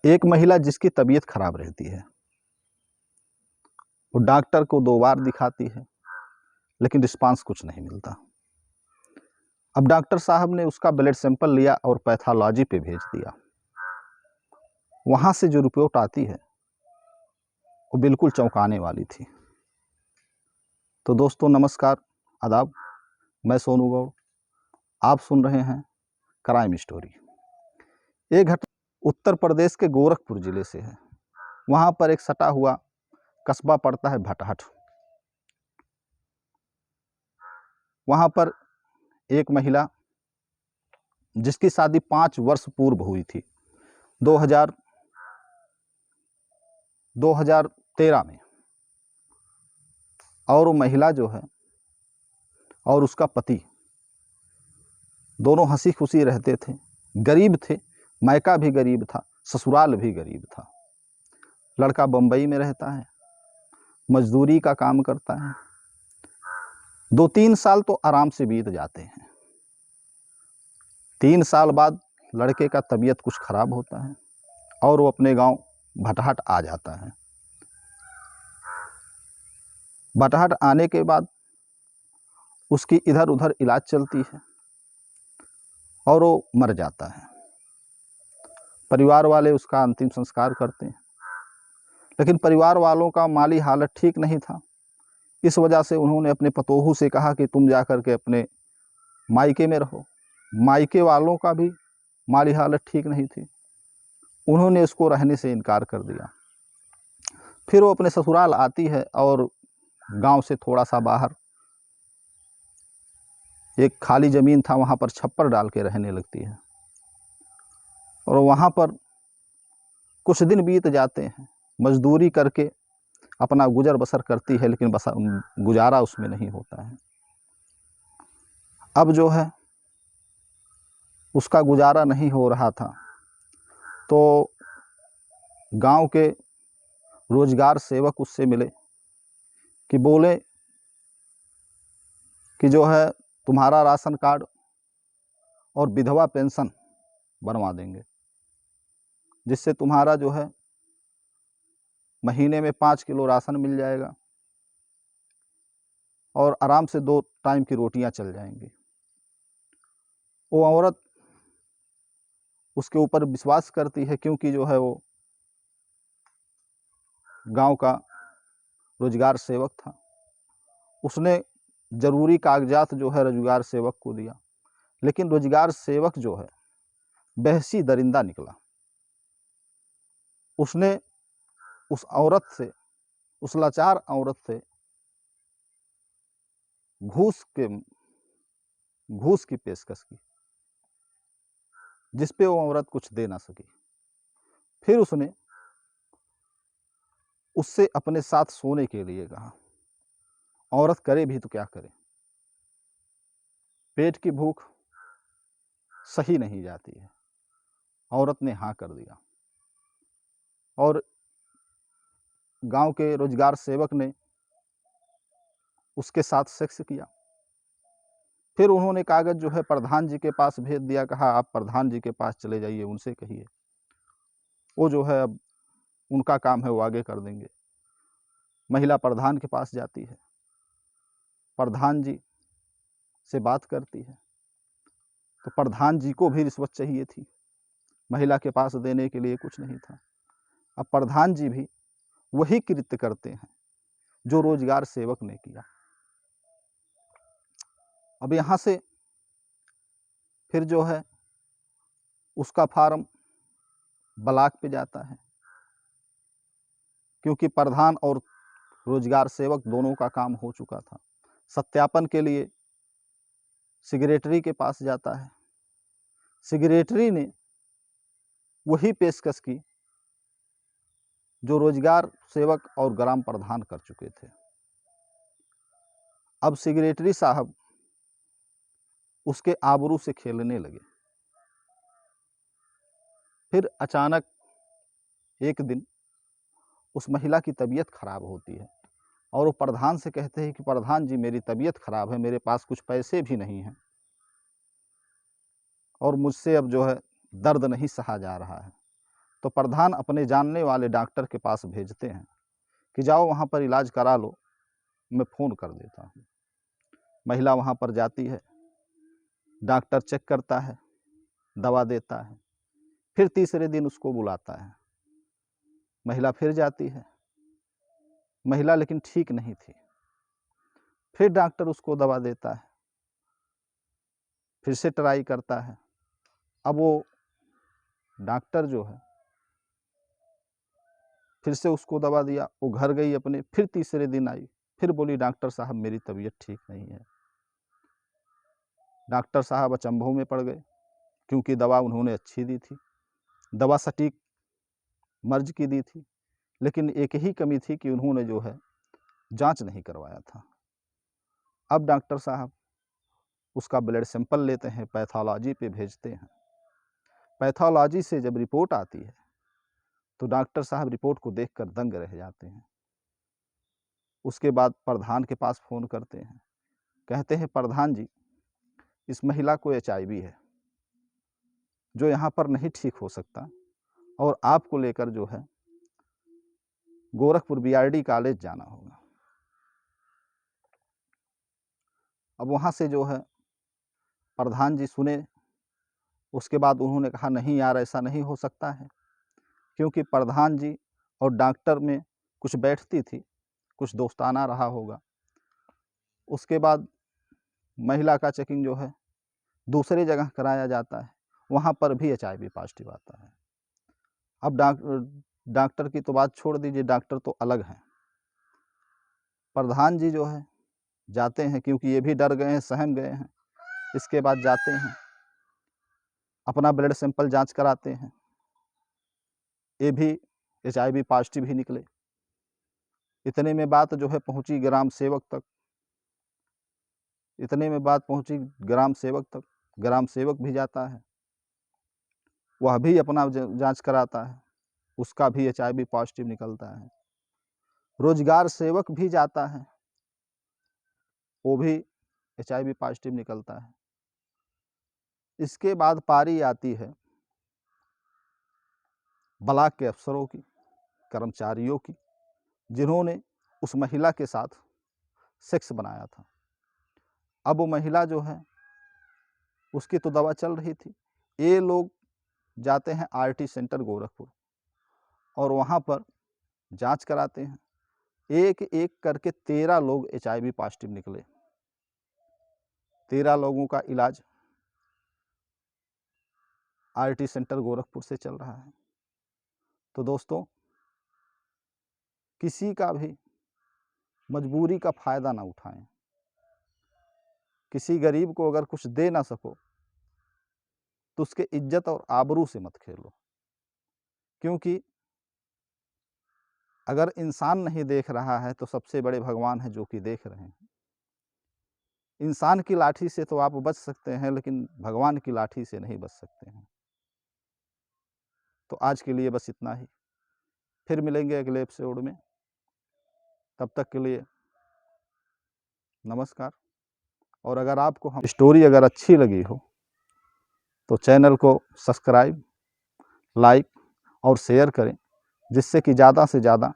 एक महिला जिसकी तबीयत खराब रहती है, वो डॉक्टर को 2 बार दिखाती है, लेकिन रिस्पांस कुछ नहीं मिलता। अब डॉक्टर साहब ने उसका ब्लड सैंपल लिया और पैथोलॉजी पे भेज दिया। वहाँ से जो रिपोर्ट आती है, वो बिल्कुल चौंकाने वाली थी। तो दोस्तों नमस्कार, आदाब, मैं सोनू गौड़, आप सुन रहे हैं क्राइम स्टोरी। ये घटना उत्तर प्रदेश के गोरखपुर ज़िले से है। वहाँ पर एक सटा हुआ कस्बा पड़ता है भटहट। वहाँ पर एक महिला जिसकी शादी 5 वर्ष पूर्व हुई थी, 2013 में, और वो महिला जो है और उसका पति दोनों हंसी खुशी रहते थे। गरीब थे, मायका भी गरीब था, ससुराल भी गरीब था। लड़का बम्बई में रहता है, मजदूरी का काम करता है। 2-3 साल तो आराम से बीत जाते हैं। 3 साल बाद लड़के का तबीयत कुछ खराब होता है और वो अपने गांव भटहट आ जाता है। भटहट आने के बाद उसकी इधर उधर इलाज चलती है और वो मर जाता है। परिवार वाले उसका अंतिम संस्कार करते हैं, लेकिन परिवार वालों का माली हालत ठीक नहीं था। इस वजह से उन्होंने अपने पतोहू से कहा कि तुम जाकर के अपने मायके में रहो। मायके वालों का भी माली हालत ठीक नहीं थी, उन्होंने इसको रहने से इनकार कर दिया। फिर वो अपने ससुराल आती है और गांव से थोड़ा सा बाहर एक खाली ज़मीन था, वहाँ पर छप्पर डाल के रहने लगती है और वहाँ पर कुछ दिन बीत जाते हैं। मजदूरी करके अपना गुजर बसर करती है, लेकिन गुजारा उसमें नहीं होता है। अब जो है उसका गुजारा नहीं हो रहा था, तो गांव के रोजगार सेवक उससे मिले कि बोले कि जो है तुम्हारा राशन कार्ड और विधवा पेंशन बनवा देंगे, जिससे तुम्हारा जो है महीने में 5 किलो राशन मिल जाएगा और आराम से 2 टाइम की रोटियां चल जाएंगी। वो औरत उसके ऊपर विश्वास करती है, क्योंकि जो है वो गांव का रोजगार सेवक था। उसने ज़रूरी कागजात जो है रोजगार सेवक को दिया, लेकिन रोजगार सेवक जो है बहसी दरिंदा निकला। उसने उस औरत से, उस लाचार औरत से घूस की पेशकश की, जिस पे वो औरत कुछ दे ना सकी। फिर उसने उससे अपने साथ सोने के लिए कहा। औरत करे भी तो क्या करे, पेट की भूख सही नहीं जाती है। औरत ने हाँ कर दिया और गांव के रोजगार सेवक ने उसके साथ सेक्स किया। फिर उन्होंने कागज जो है प्रधान जी के पास भेज दिया, कहा आप प्रधान जी के पास चले जाइए, उनसे कहिए, वो जो है अब उनका काम है, वो आगे कर देंगे। महिला प्रधान के पास जाती है, प्रधान जी से बात करती है, तो प्रधान जी को भी रिश्वत चाहिए थी, महिला के पास देने के लिए कुछ नहीं था। अब प्रधान जी भी वही कृत्य करते हैं जो रोजगार सेवक ने किया। अब यहाँ से फिर जो है उसका फार्म ब्लॉक पे जाता है, क्योंकि प्रधान और रोजगार सेवक दोनों का काम हो चुका था। सत्यापन के लिए सेक्रेटरी के पास जाता है। सेक्रेटरी ने वही पेशकश की जो रोजगार सेवक और ग्राम प्रधान कर चुके थे। अब सेक्रेटरी साहब उसके आबरू से खेलने लगे। फिर अचानक एक दिन उस महिला की तबीयत खराब होती है और वो प्रधान से कहते हैं कि प्रधान जी मेरी तबीयत खराब है, मेरे पास कुछ पैसे भी नहीं हैं और मुझसे अब जो है दर्द नहीं सहा जा रहा है, तो प्रधान अपने जानने वाले डॉक्टर के पास भेजते हैं कि जाओ वहाँ पर इलाज करा लो, मैं फ़ोन कर देता हूँ। महिला वहाँ पर जाती है, डॉक्टर चेक करता है, दवा देता है, फिर तीसरे दिन उसको बुलाता है। महिला फिर जाती है, महिला लेकिन ठीक नहीं थी। फिर डॉक्टर उसको दवा देता है, फिर से ट्राई करता है। अब वो डॉक्टर जो है फिर से उसको दवा दिया, वो घर गई अपने, फिर तीसरे दिन आई, फिर बोली डॉक्टर साहब मेरी तबीयत ठीक नहीं है। डॉक्टर साहब अचंभों में पड़ गए, क्योंकि दवा उन्होंने अच्छी दी थी, दवा सटीक मर्ज की दी थी, लेकिन एक ही कमी थी कि उन्होंने जो है जांच नहीं करवाया था। अब डॉक्टर साहब उसका ब्लड सैंपल लेते हैं, पैथोलॉजी पे भेजते हैं। पैथोलॉजी से जब रिपोर्ट आती है तो डॉक्टर साहब रिपोर्ट को देखकर दंग रह जाते हैं। उसके बाद प्रधान के पास फ़ोन करते हैं, कहते हैं प्रधान जी, इस महिला को HIV है, जो यहाँ पर नहीं ठीक हो सकता, और आपको लेकर जो है गोरखपुर BRD कॉलेज जाना होगा। अब वहाँ से जो है प्रधान जी सुने, उसके बाद उन्होंने कहा नहीं यार, ऐसा नहीं हो सकता है, क्योंकि प्रधान जी और डॉक्टर में कुछ बैठती थी, कुछ दोस्ताना रहा होगा। उसके बाद महिला का चेकिंग जो है दूसरी जगह कराया जाता है, वहाँ पर भी HIV पॉजिटिव आता है। अब डॉक्टर की तो बात छोड़ दीजिए, डॉक्टर तो अलग हैं। प्रधान जी जो है जाते हैं, क्योंकि ये भी डर गए हैं, सहम गए हैं। इसके बाद जाते हैं, अपना ब्लड सैंपल जांच कराते हैं, ये भी HIV पॉजिटिव ही निकले। इतने में बात जो है पहुंची ग्राम सेवक तक, इतने में बात पहुंची ग्राम सेवक तक। ग्राम सेवक भी जाता है, वह भी अपना जांच कराता है, उसका भी HIV पॉजिटिव निकलता है। रोजगार सेवक भी जाता है, वो भी HIV पॉजिटिव निकलता है। इसके बाद पारी आती है ब्लॉक के अफसरों की, कर्मचारियों की, जिन्होंने उस महिला के साथ सेक्स बनाया था। अब वो महिला जो है उसकी तो दवा चल रही थी। ये लोग जाते हैं RT सेंटर गोरखपुर और वहाँ पर जांच कराते हैं। एक एक करके 13 लोग HIV पॉजिटिव निकले। 13 लोगों का इलाज RT सेंटर गोरखपुर से चल रहा है। तो दोस्तों, किसी का भी मजबूरी का फ़ायदा ना उठाएं। किसी गरीब को अगर कुछ दे ना सको तो उसके इज्जत और आबरू से मत खेलो, क्योंकि अगर इंसान नहीं देख रहा है तो सबसे बड़े भगवान हैं जो कि देख रहे हैं। इंसान की लाठी से तो आप बच सकते हैं, लेकिन भगवान की लाठी से नहीं बच सकते हैं। तो आज के लिए बस इतना ही, फिर मिलेंगे अगले एपिसोड में। तब तक के लिए नमस्कार। और अगर आपको हम स्टोरी अगर अच्छी लगी हो तो चैनल को सब्सक्राइब, लाइक और शेयर करें, जिससे कि ज़्यादा से ज़्यादा